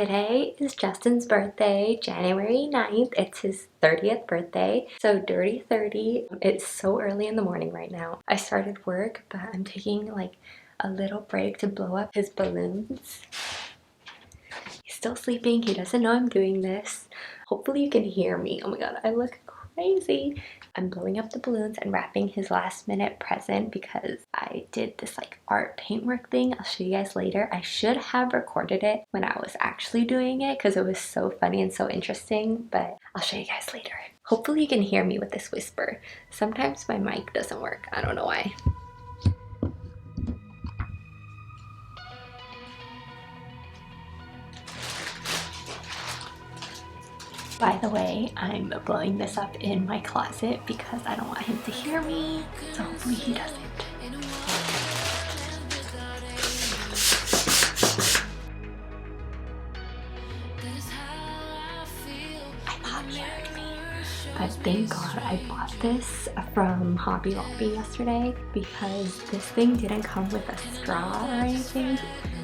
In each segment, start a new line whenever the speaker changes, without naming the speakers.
Today is Justin's birthday, January 9th. It's his 30th birthday, so dirty 30. It's so early in the morning right now. I started work, but I'm taking like a little break to blow up his balloons. He's still sleeping. He doesn't know I'm doing this. Hopefully you can hear me. Oh my god, I look crazy. I'm blowing up the balloons and wrapping his last minute present because I did this like art paintwork thing. I'll show you guys later. I should have recorded it when I was actually doing it because it was so funny and so interesting, but I'll show you guys later. Hopefully you can hear me with this whisper. Sometimes my mic doesn't work. I don't know why. By the way, I'm blowing this up in my closet because I don't want him to hear me, so hopefully he doesn't. I thought he heard me. But thank God I bought this from Hobby Lobby yesterday because this thing didn't come with a straw or anything.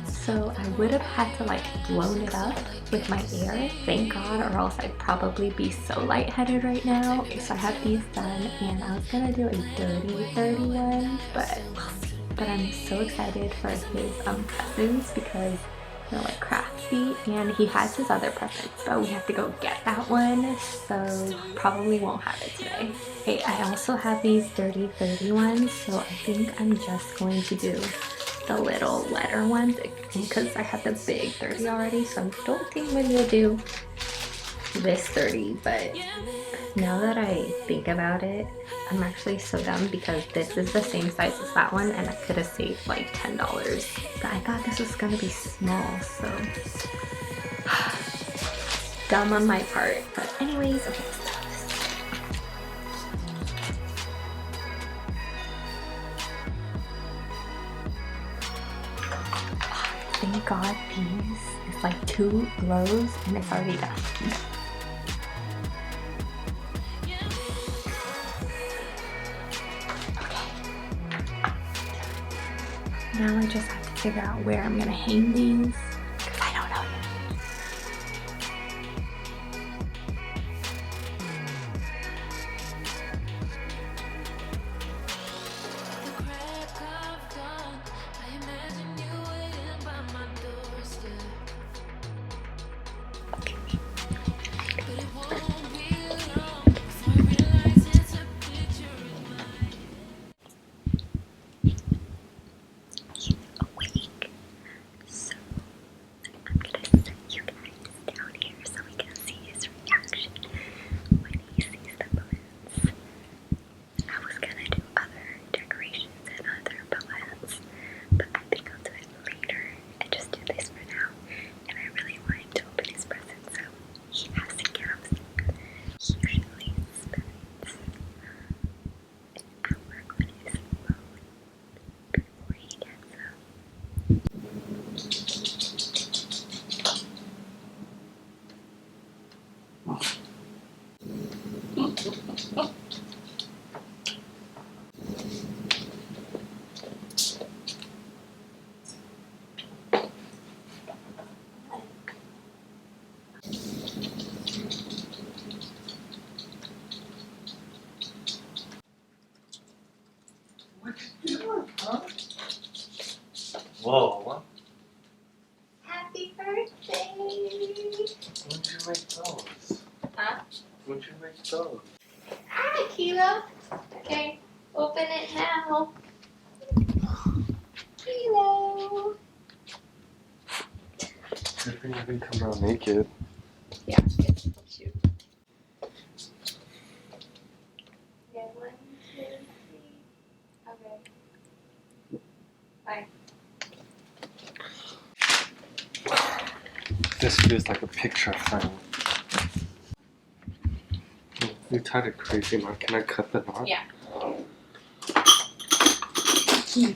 So I would have had to like blown it up with my air, thank God, or else I'd probably be so lightheaded right now. Okay, so I have these done and I was gonna do a dirty 31, but we'll see. But I'm so excited for his presents because they're like crafty, and he has his other presents, but we have to go get that one, so probably won't have it today. Okay, I also have these dirty 30 ones, so I think I'm just going to do the little letter ones because I have the big 30 already, so I don't think I'm gonna do this 30, but now that I think about it, I'm actually so dumb because this is the same size as that one and I could have saved like $10, but I thought this was gonna be small, so dumb on my part. But anyways, okay, let's do this. Thank God these, it's like 2 blows and it's already done. Now I just have to figure out where I'm gonna hang these because I don't know yet.
Whoa.
Happy birthday!
When'd you make those?
Huh?
When'd you make those?
Hi, Kilo. Okay, open it now. Kilo.
Good thing I didn't come out naked.
Yeah, it's cute. Yeah, 1, 2, 3. Okay. Bye.
This feels like a picture frame. You tied it crazy, man. Can I cut the knot?
Yeah. You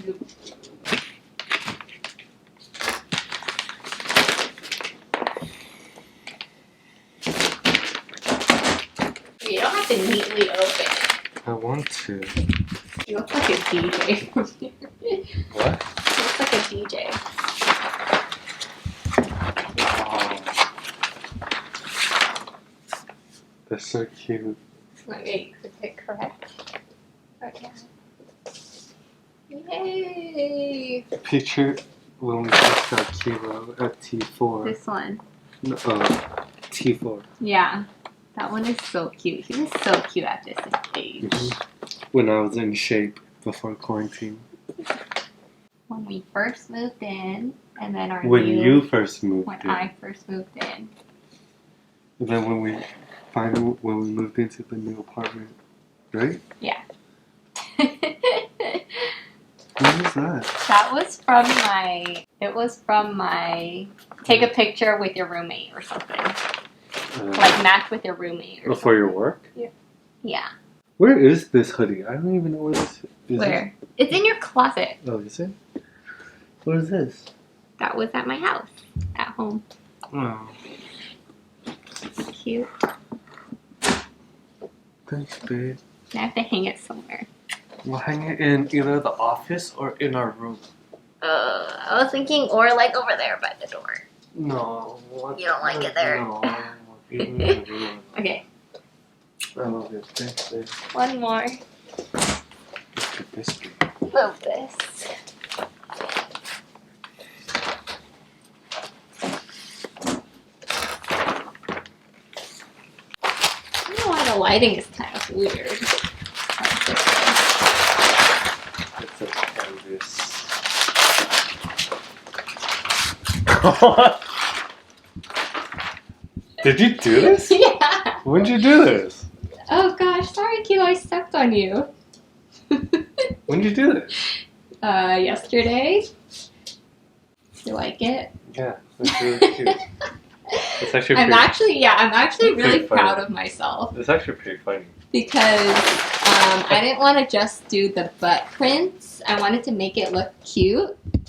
don't have to neatly open it.
I want to.
You look like a DJ.
What?
You look like a DJ.
Wow. That's so cute.
Let me click it correct. Okay. Yay!
Picture when we first got Kilo at T4.
This one.
No, T4.
Yeah. That one is so cute. He was so cute at this age.
When I was in shape before quarantine.
When we first moved in, and then our
When you first moved
when
in.
I first moved in.
And then when we moved into the new apartment, right?
Yeah.
What was that?
That was from my. It was from my. Take a picture with your roommate or something. Like match with your roommate. Or
For your work?
Yeah.
Where is this hoodie? I don't even know where this is.
Where? It's in your closet.
Oh, is it? What is this?
That was at my house. At home.
Oh,
Cute.
thanks, babe.
I have to hang it somewhere.
We'll hang it in either the office or in our room.
I was thinking, or like over there by the door.
No.
You don't like it there?
No. In the room.
Okay.
I love it. Thanks, babe.
One more.
What could this be?
Love this. I don't know why the lighting is kind of weird.
It's a canvas. Did you do this?
Yeah.
When did you do this?
Oh gosh, sorry Kilo, I stepped on you.
When did you do this?
Yesterday. You like it?
Yeah, that's really cute. It's actually
I'm actually really
pretty funny.
proud of myself
It's actually pretty funny.
because I didn't want to just do the butt prints. I wanted to make it look cute.
I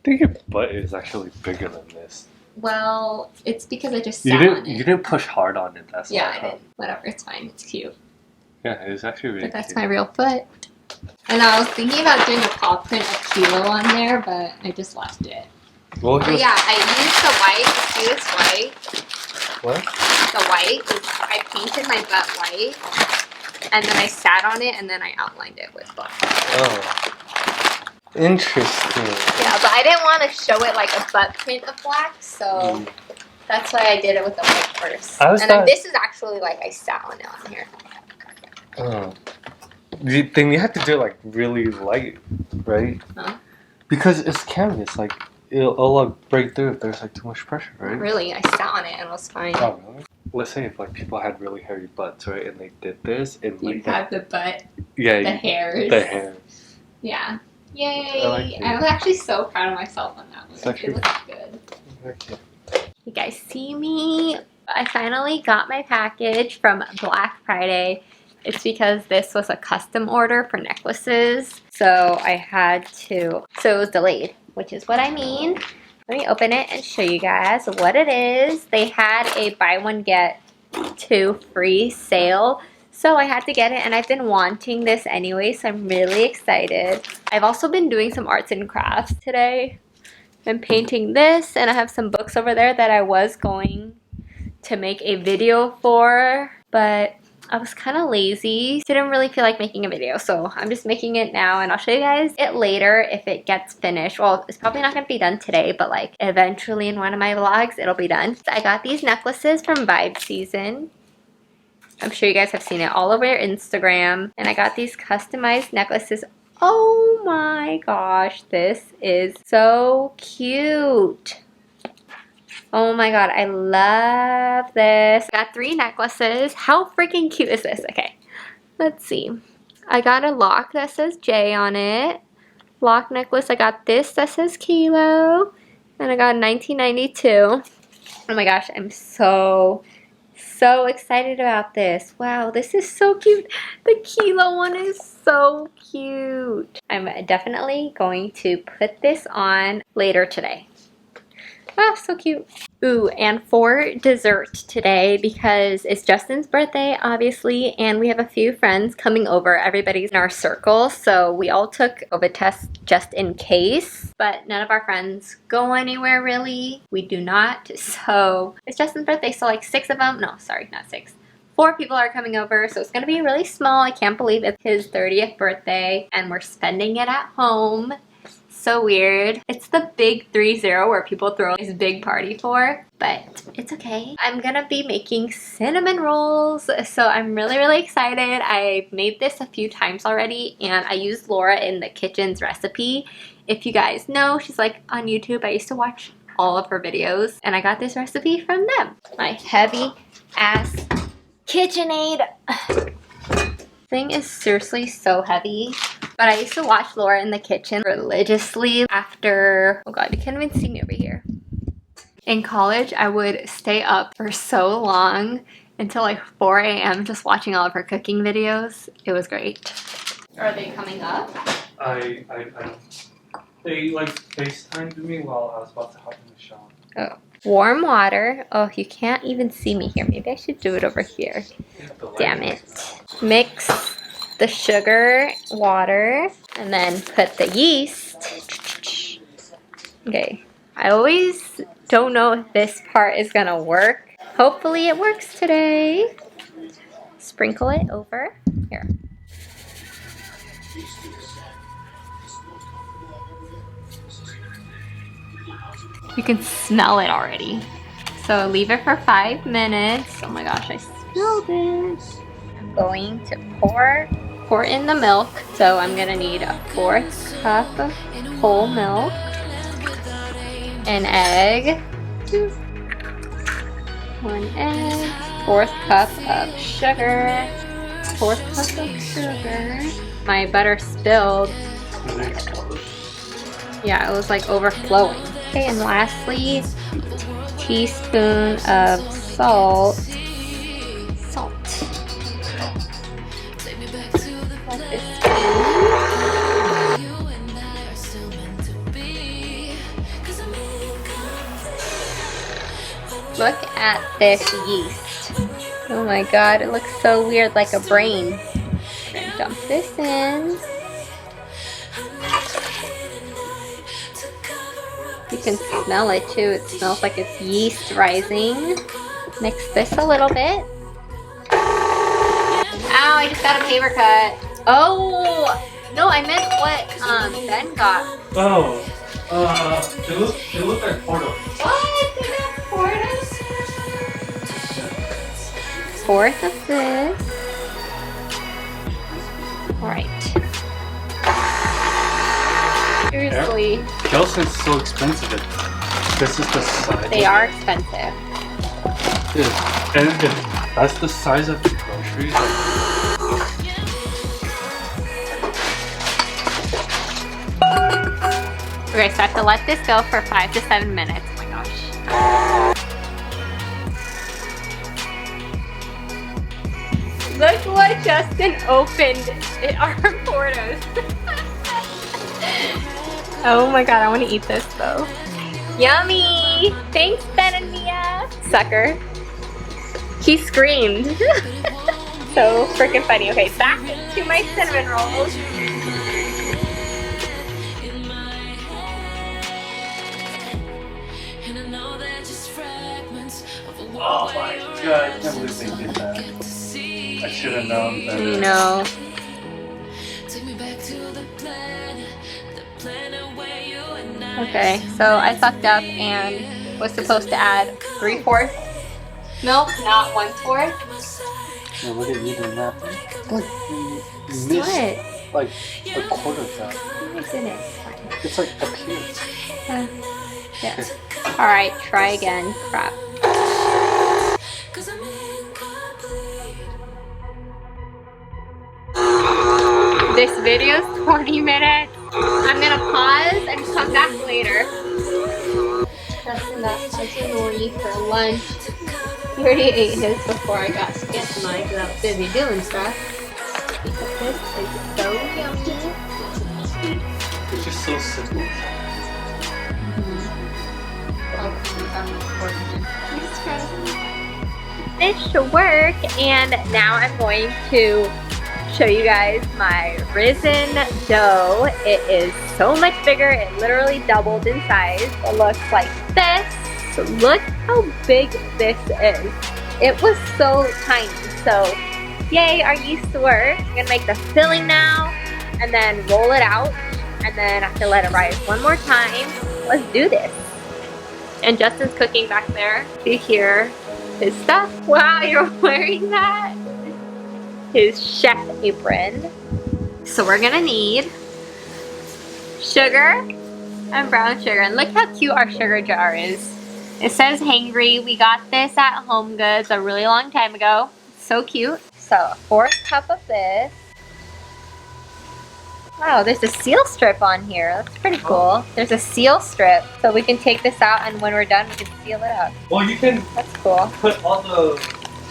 think your butt is actually bigger than this.
Well, it's because I just sat on it.
You didn't push hard on it. That's
Yeah,
why.
I didn't. Whatever, it's fine. It's cute.
Yeah, it's actually really
But that's
cute.
my real foot. And I was thinking about doing a paw print of Kilo on there, but I just left it.
Well,
Oh yeah, I used the white. See this white?
What?
The white. I painted my butt white, and then I sat on it, and then I outlined it with black.
Oh. Interesting.
Yeah, but I didn't want to show it like a butt print of black, so that's why I did it with the white first. Then this is actually like I sat on it on here.
Oh. Then you have to do it like really light, right?
Huh?
Because it's canvas, like it'll like break through if there's like too much pressure, right?
Really, I sat on it and it was fine.
Oh, really? Let's say if like people had really hairy butts, right, and they did this, and
You
like
have the butt,
yeah,
the hairs.
the hair.
Yeah. Yay!
I like it.
I was actually so proud of myself on that one.
It's actually-
It looks good.
Okay.
You guys see me? I finally got my package from Black Friday. It's because this was a custom order for necklaces. So I had to, so it was delayed, which is what I mean. Let me open it and show you guys what it is. They had a buy one get two free sale. So I had to get it, and I've been wanting this anyway, so I'm really excited. I've also been doing some arts and crafts today. I'm painting this, and I have some books over there that I was going to make a video for, but I was kind of lazy. Didn't really feel like making a video, so I'm just making it now, and I'll show you guys it later if it gets finished. Well, it's probably not going to be done today, but like eventually in one of my vlogs, it'll be done. So I got these necklaces from Vibe Season. I'm sure you guys have seen it all over your Instagram. And I got these customized necklaces. Oh my gosh, this is so cute. Oh my god, I love this. I got 3 necklaces. How freaking cute is this? Okay, let's see. I got a lock that says J on it. Lock necklace. I got this that says Kilo. And I got 1992. Oh my gosh, I'm so excited about this. Wow, this is so cute. The Kilo one is so cute. I'm definitely going to put this on later today. Ah, so cute. Ooh, and for dessert today, because it's Justin's birthday, obviously, and we have a few friends coming over. Everybody's in our circle, so we all took COVID tests just in case, but none of our friends go anywhere, really. We do not, so it's Justin's birthday, so like 6 of them, no, sorry, not 6, 4 people are coming over, so it's gonna be really small. I can't believe it's his 30th birthday and we're spending it at home. So weird. It's the big 3-0 where people throw this big party for, but it's okay. I'm gonna be making cinnamon rolls, so I'm really excited. I've made this a few times already and I used Laura in the kitchen's recipe. If you guys know, she's like on YouTube. I used to watch all of her videos and I got this recipe from them. My heavy ass KitchenAid thing is seriously so heavy. But I used to watch Laura in the kitchen religiously after, oh god, you can't even see me over here. In college, I would stay up for so long until like 4 a.m. just watching all of her cooking videos. It was great. Are they coming up?
I they like FaceTimed me while I was about to hop in the shower.
Oh. Warm water. Oh, you can't even see me here. Maybe I should do it over here. Damn it. Mix the sugar, water, and then put the yeast. Okay. I always don't know if this part is gonna work. Hopefully it works today. Sprinkle it over. Here. You can smell it already. So leave it for 5 minutes. Oh my gosh, I smelled it. I'm going to pour in the milk. So I'm gonna need a 4th cup of whole milk, an egg, 1 egg, 4th cup of sugar, 4th cup of sugar. My butter spilled. Yeah, it was like overflowing. Okay, and lastly, teaspoon of salt. Let this Look at this yeast. Oh my god, it looks so weird, like a brain. I'm gonna dump this in. You can smell it too. It smells like it's yeast rising. Mix this a little bit. Ow, I just got a paper cut. Oh, no, I meant what Ben got.
Oh, they look like Portos.
What? They got Portos? 4th of this. Alright. Seriously.
Gelson's so expensive. This is the size.
They are expensive.
Dude, and if that's the size of the groceries.
Okay, so I have to let this go for 5 to 7 minutes. Oh my gosh. Look what Justin opened at our Portos. Oh my god, I want to eat this though. Yummy! Thanks, Ben and Mia. Sucker. He screamed. So freaking funny. Okay, back to my cinnamon rolls.
Oh my god, I can't believe they did that. I should have known better.
You know. Okay, so I fucked up and was supposed to add 3/4 milk, not 1/4.
No, look at you doing that. Like, you missed
What?
like a quarter cup.
I didn't.
It's like up here.
Yeah. Alright, try again. Crap. This video's 20 minutes. I'm gonna pause and come back later. Justin got cannoli for lunch. He already ate his before I got to get to mine because I was busy doing stuff. Because this is so yummy.
It's just so simple.
This should work, and now I'm going to show you guys my risen dough. It is so much bigger. It literally doubled in size. It looks like this. So look how big this is. It was so tiny. So yay, our yeast works. I'm gonna make the filling now and then roll it out and then I have to let it rise one more time. Let's do this. And Justin's cooking back there. See here his stuff. Wow, you're wearing that? His chef apron. So we're gonna need sugar and brown sugar. And look how cute our sugar jar is. It says Hangry. We got this at Home Goods a really long time ago. So cute. So a 4th cup of this. Wow, there's a seal strip on here. That's pretty cool. There's a seal strip. So we can take this out and when we're done, we can seal it up.
Well, you can
That's cool.
put all the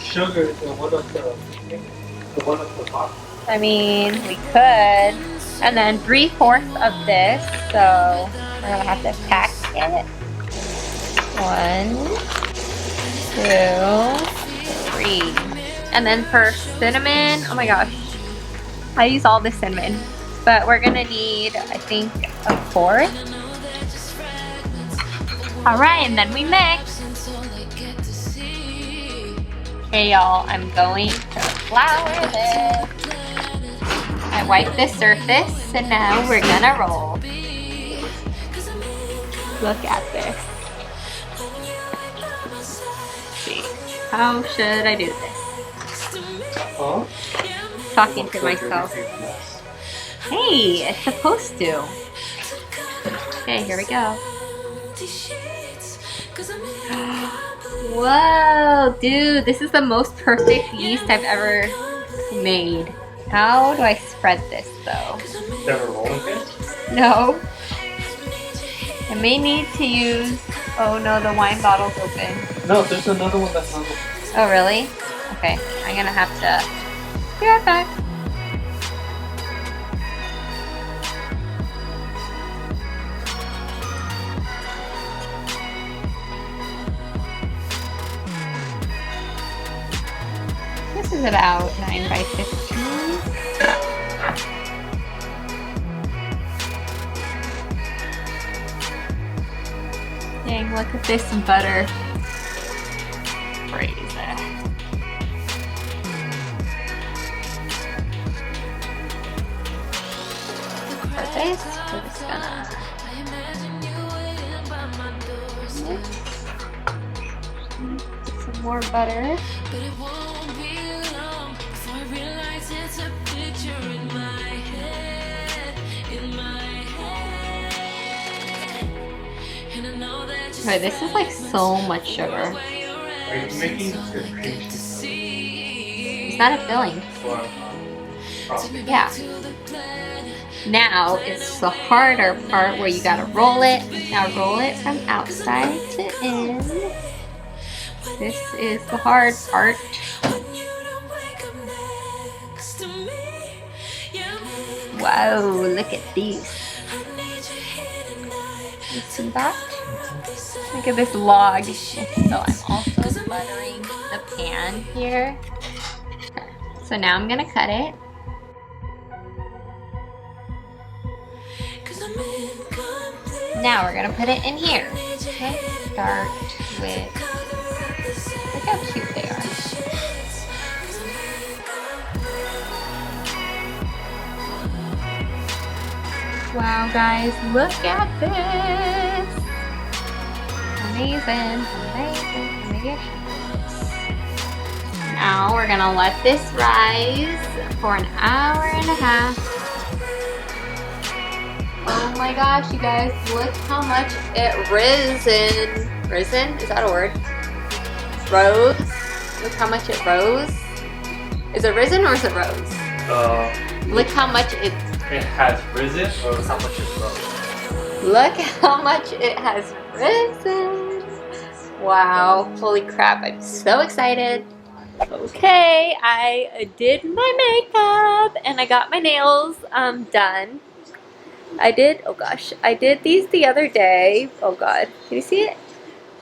sugar in one of the box.
I mean, we could. And then 3/4 of this. So we're gonna have to pack it. 1, 2, 3. And then for cinnamon, oh my gosh, I use all the cinnamon. But we're gonna need, I think, a 4th. All right, and then we mix. Okay, y'all, I'm going to flour this. I wiped the surface, and now we're gonna roll. Look at this. Let's see, how should I do this?
Huh?
Talking to myself. Hey, it's supposed to. Okay, here we go. Whoa, dude, this is the most perfect yeast I've ever made. How do I spread this though?
Never rolling it?
No. I may need to use, oh no, the wine bottle's open.
No, there's another one that's not open.
Oh really? Okay, I'm gonna have to be right back. This is about 9 by 15. Dang, look at this butter. Crazy. For this, we're just gonna get some more butter. Right, this is like so much sugar.
Are you making your cream cheese?
It's not a filling. Yeah. Now it's the harder part where you gotta roll it. Now roll it from outside to in. This is the hard part. Whoa, look at these. You see that? Look at this log. So I'm also buttering the pan here. So now I'm gonna cut it. Now we're gonna put it in here. Let's start with, look how cute they are. Wow guys, look at this. Amazing, amazing, amazing. Now we're gonna let this rise for an hour and a half. Oh my gosh, you guys, look how much it risen. Risen? Is that a word? Rose? Look how much it rose. Is it risen or is it rose? Look how much it
has risen or how much it rose?
Look how much it has risen. Wow, holy crap, I'm so excited. Okay, I did my makeup and I got my nails done. I did these the other day. Oh god, can you see it?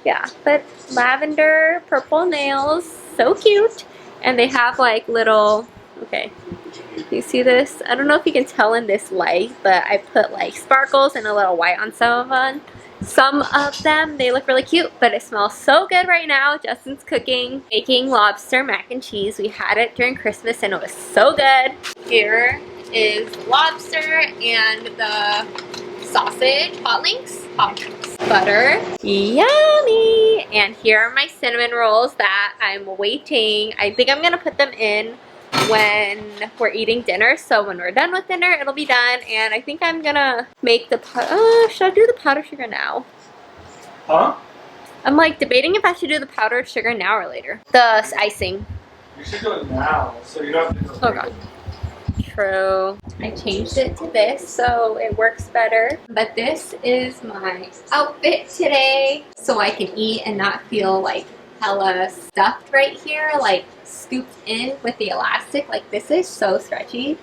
Yeah, but lavender purple nails, so cute. And they have like little, okay, you see this? I don't know if you can tell in this light, but I put like sparkles and a little white on some of them. Some of them, they look really cute, but it smells so good right now. Justin's cooking, making lobster mac and cheese. We had it during Christmas and it was so good. Here is lobster and the sausage, hot links, butter, yummy. And here are my cinnamon rolls that I'm waiting. I think I'm gonna put them in when we're eating dinner, so when we're done with dinner it'll be done. And I think I'm gonna make the should I do the powdered sugar now?
Huh?
I'm like debating if I should do the powdered sugar now or later. The icing.
You should do it now, so you don't have to.
Oh god. True. I changed it to this so it works better. But this is my outfit today, so I can eat and not feel like hella stuffed right here, like scooped in with the elastic. Like this is so stretchy.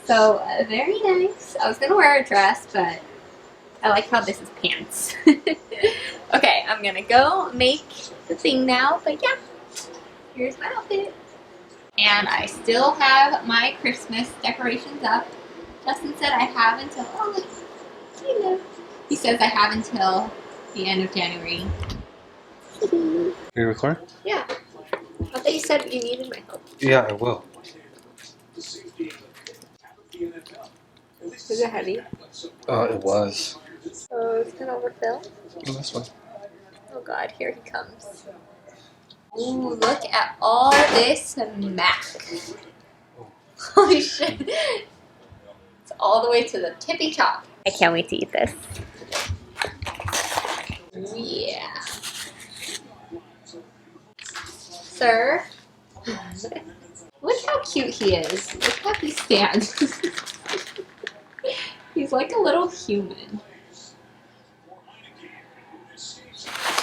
So very nice. I was gonna wear a dress, but I like how this is pants. Okay, I'm gonna go make the thing now, but yeah, here's my outfit. And I still have my Christmas decorations up. Justin said I have until, you know, he says I have until the end of January.
Can you record?
Yeah. I thought you said you needed my help.
Yeah, I will.
Is it heavy?
It was.
Oh, it's gonna overfill?
Oh, this one.
Oh god, here he comes. Ooh, look at all this mac. Holy shit. It's all the way to the tippy top. I can't wait to eat this. Yeah. Sir. Look how cute he is. Look how he stands. He's like a little human.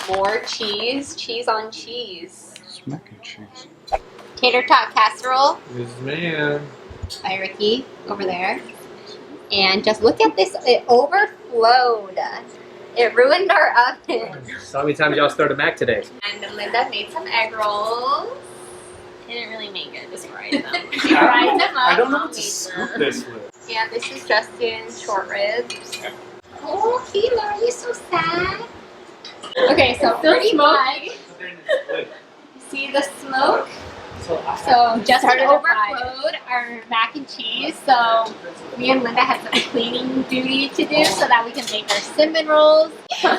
More cheese. Cheese on cheese.
It's mac and cheese.
Tater tot casserole
Yes, ma'am.
by Ricky over there. And just look at this. It overflowed. It ruined our oven.
So how many times y'all started mac today?
And Linda made some egg rolls. Didn't really make it, just fried them.
I don't know what to scoop this with.
Yeah, this is Justin's short ribs. Oh, Keela, you're so sad. Okay, so pretty much, see the smoke? So Justin overflowed our mac and cheese, so me and Linda had some cleaning duty to do so that we can make our cinnamon rolls.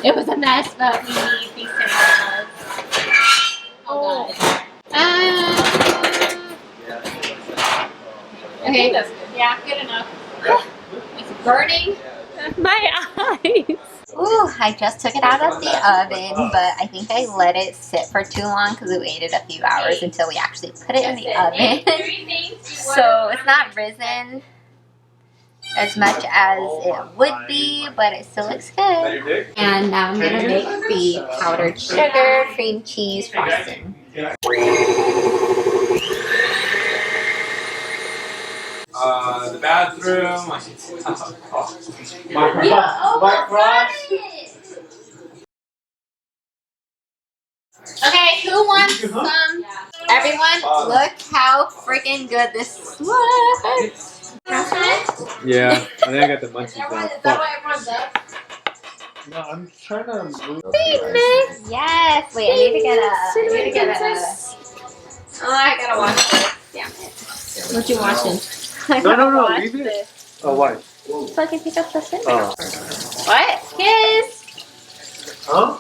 It was a mess, but we need these cinnamon rolls. Oh god. Okay, that's good. Yeah, good enough. It's burning my eyes. Ooh, I just took it out of the oven, but I think I let it sit for too long because we waited a few hours until we actually put it in the oven. So it's not risen as much as it would be, but it still looks good. And now I'm going to make the powdered sugar cream cheese frosting.
The bathroom.
Okay, who wants some? Everyone, look how freaking good this looks.
Yeah, I think I got the munchies now.
Is that why everyone does?
No, I'm trying to move.
Yes. Wait, I need to get a. Oh, I gotta watch this. Damn it.
What you watching?
No, leave it. Oh, why?
So I can pick up the cinnamon.
Oh.
What? Kiss.
Huh?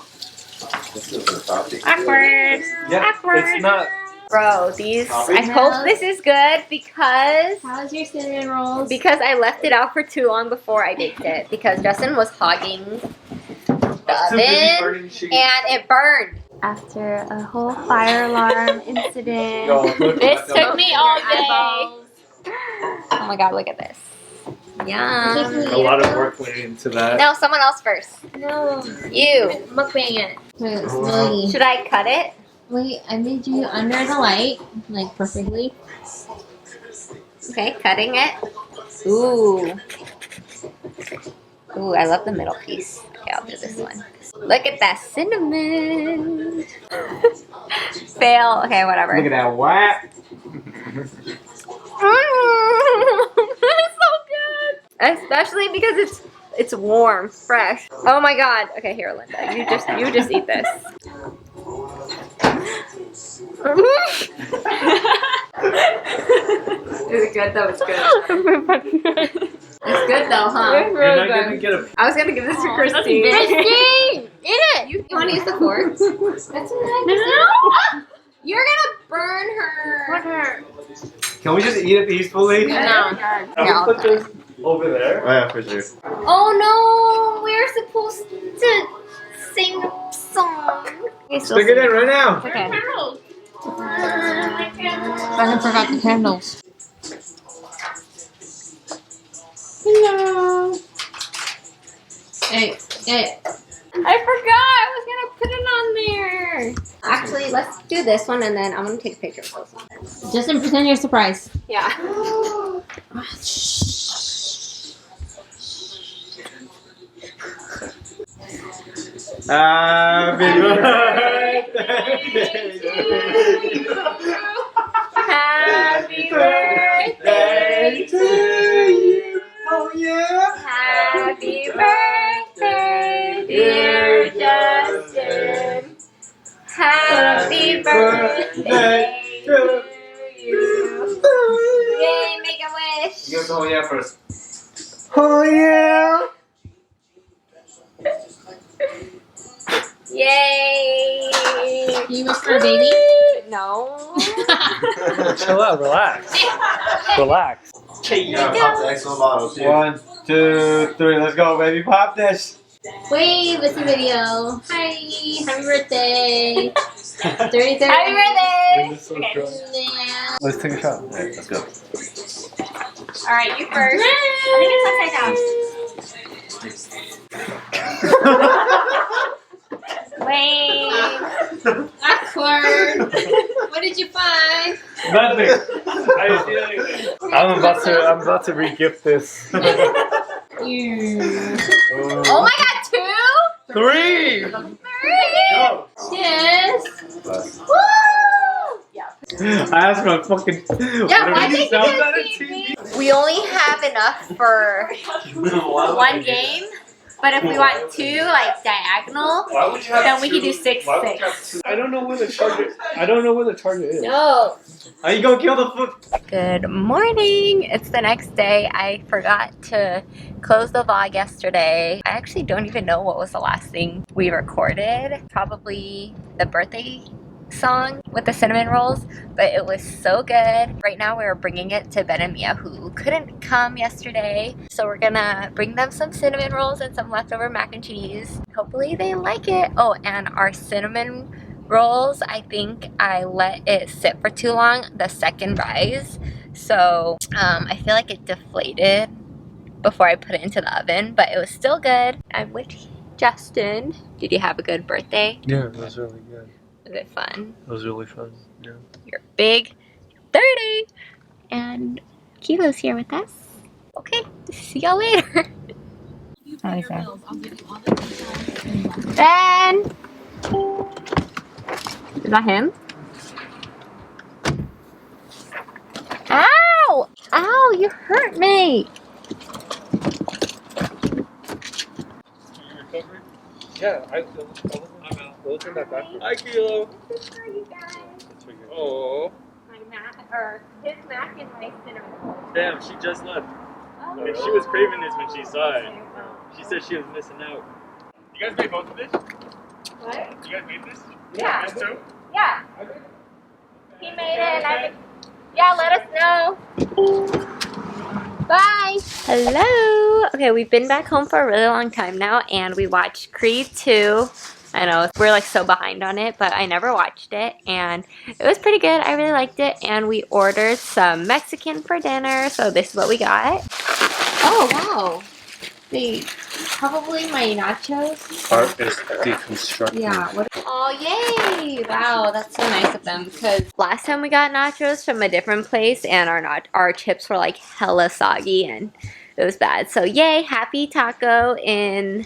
Awkward.
Yeah,
Awkward.
it's not.
Bro, these. I hope this is good because.
How's your cinnamon rolls?
Because I left it out for too long before I baked it. Because Justin was hogging the oven and it burned. After a whole fire alarm incident. This took me all day. Oh my god, look at this. Yum.
A lot of work went into that.
No, someone else first.
No.
You.
Mukbang it. Wait, slowly.
Should I cut it?
Wait, I made you under the light, like perfectly.
Okay, cutting it. Ooh. Ooh, I love the middle piece. Okay, I'll do this one. Look at that cinnamon. Fail. Okay, whatever.
Look at that whack.
It's so good. Especially because it's It's warm, fresh. Oh my god. Okay, here, Linda. You just eat this. Is it good though? It's good. It's good though, huh?
You're not gonna get a.
I was gonna give this to Christine.
Christine! Eat it! You want to use the fork? That's what no. You're gonna burn her.
Can we just eat it peacefully?
No.
Can we put this over there?
Oh yeah, for sure.
Oh no! We're supposed to sing a song.
Stick it in right now.
Okay. I forgot the candles. Hello. Hey.
I forgot. I was gonna put it on there. Actually, let's do this one, and then I'm gonna take a picture of this one.
Just pretend you're surprised.
Yeah.
Happy birthday
Happy birthday
to you. Oh yeah.
Happy birthday, dear Justin. Happy birthday to you. Yay, make a wish.
You go to oh yeah first. Oh yeah.
Yay.
Can you wish for a baby?
No.
Chill out, relax. Relax.
Yeah, pop the XO bottle too.
1, 2, 3, let's go, baby. Pop this.
Wave, it's a video. Hi, happy birthday. 33rd.
Happy birthday.
Yeah.
Let's take a shot. Alright, let's go.
All right, you first. I think it's upside down. Wait.
Awkward. What did you find?
Nothing. I didn't see anything. I'm about to re-gift this.
Oh my god, 2?
3.
3.
Go.
Cheers.
Woo!
I asked my fucking.
Yeah,
what
I
do you
think
sound
you
on
can
a
see
TV?
We only have enough for one game, but if we want 2 like diagonal, then we can do 6, 6.
I don't know where the charger is.
No.
How you gonna kill the foot?
Good morning. It's the next day. I forgot to close the vlog yesterday. I actually don't even know what was the last thing we recorded. Probably the birthday song with the cinnamon rolls, but it was so good. Right now we're bringing it to Ben and Mia, who couldn't come yesterday, so we're gonna bring them some cinnamon rolls and some leftover mac and cheese. Hopefully they like it. Oh, and our cinnamon rolls, I think I let it sit for too long, the second rise, so I feel like it deflated before I put it into the oven, but it was still good. I'm with Justin. Did you have a good birthday?
Yeah, it was really good.
Was it fun?
It was really fun. Yeah.
You're big 30, and Kilo's here with us. Okay, see y'all later. How is that? Ben! Is that him? Ow! Ow, you hurt me!
Yeah, I'm out. We'll turn that back. Hi, Kilo.
This is for you guys.
Oh.
My mac, or his mac and my cinnamon roll.
Damn, she just left.
Oh.
And she was craving this when she saw it. She said she was missing out. You guys made both of this?
What?
You guys made this?
Yeah.
This too?
Yeah. He made it and I yeah, let us know. Bye. Hello. Okay, we've been back home for a really long time now and we watched Creed 2. I know, we're like so behind on it, but I never watched it and it was pretty good. I really liked it and we ordered some Mexican for dinner, so this is what we got. Oh, wow. They probably my nachos.
Art is deconstructed.
Yeah. Oh, yay! Wow, that's so nice of them. Because last time we got nachos from a different place, and our chips were like hella soggy, and it was bad. So yay! Happy Taco in,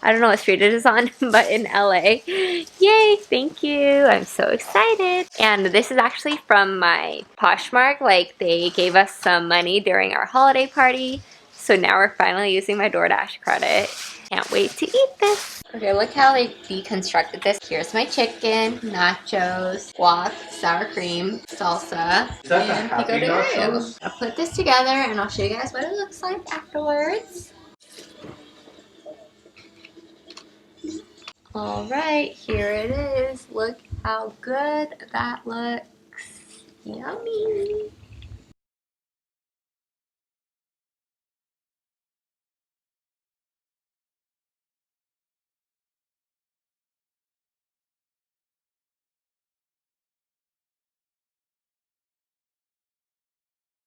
I don't know what street it is on, but in LA. Yay! Thank you. I'm so excited. And this is actually from my Poshmark. Like they gave us some money during our holiday party. So now we're finally using my DoorDash credit. Can't wait to eat this. Okay, look how they deconstructed this. Here's my chicken, nachos, guac, sour cream, salsa, and pico de gallo. I'll put this together and I'll show you guys what it looks like afterwards. Alright, here it is. Look how good that looks. Yummy.